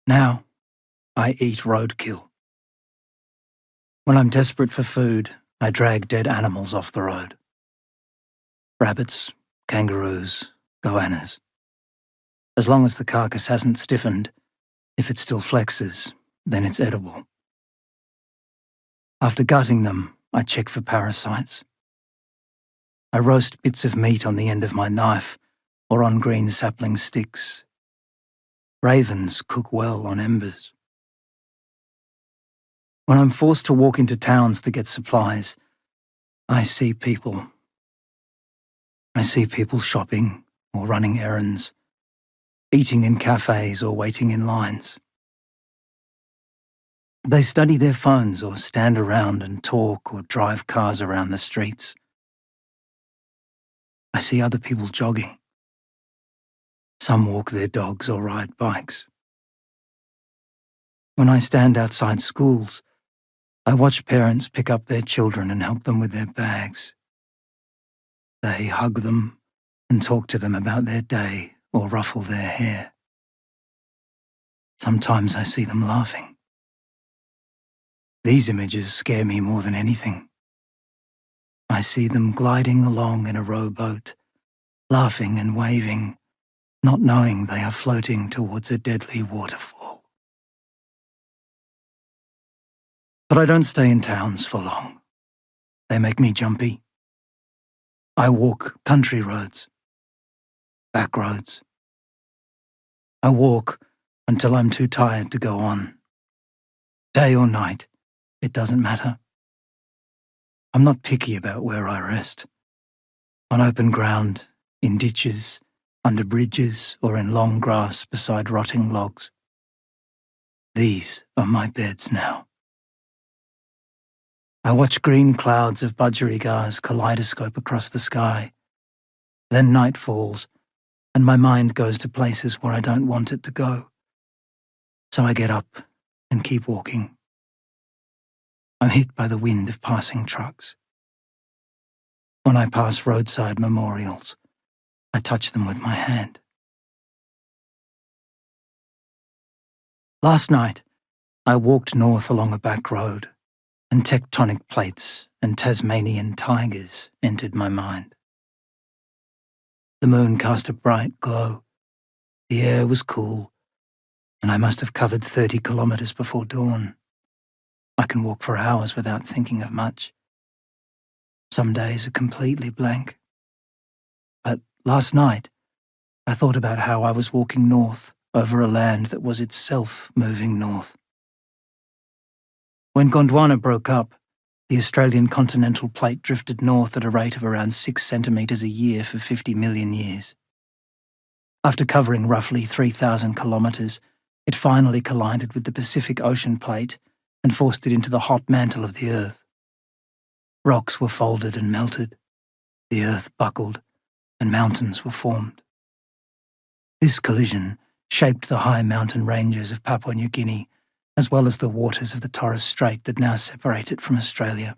Now, I eat roadkill. When I'm desperate for food, I drag dead animals off the road. Rabbits, kangaroos, goannas. As long as the carcass hasn't stiffened, if it still flexes, then it's edible. After gutting them, I check for parasites. I roast bits of meat on the end of my knife or on green sapling sticks. Ravens cook well on embers. When I'm forced to walk into towns to get supplies, I see people. I see people shopping or running errands, eating in cafes or waiting in lines. They study their phones or stand around and talk or drive cars around the streets. I see other people jogging. Some walk their dogs or ride bikes. When I stand outside schools, I watch parents pick up their children and help them with their bags. They hug them and talk to them about their day or ruffle their hair. Sometimes I see them laughing. These images scare me more than anything. I see them gliding along in a rowboat, laughing and waving, not knowing they are floating towards a deadly waterfall. But I don't stay in towns for long. They make me jumpy. I walk country roads, back roads. I walk until I'm too tired to go on. Day or night, it doesn't matter. I'm not picky about where I rest. On open ground, in ditches, under bridges, or in long grass beside rotting logs. These are my beds now. I watch green clouds of budgerigars kaleidoscope across the sky. Then night falls, and my mind goes to places where I don't want it to go. So I get up and keep walking. I'm hit by the wind of passing trucks. When I pass roadside memorials, I touch them with my hand. Last night, I walked north along a back road, and tectonic plates and Tasmanian tigers entered my mind. The moon cast a bright glow. The air was cool, and I must have covered 30 kilometers before dawn. I can walk for hours without thinking of much. Some days are completely blank. But last night, I thought about how I was walking north over a land that was itself moving north. When Gondwana broke up, the Australian continental plate drifted north at a rate of around 6 centimetres a year for 50 million years. After covering roughly 3,000 kilometres, it finally collided with the Pacific Ocean plate and forced it into the hot mantle of the Earth. Rocks were folded and melted, the Earth buckled, and mountains were formed. This collision shaped the high mountain ranges of Papua New Guinea, as well as the waters of the Torres Strait that now separate it from Australia.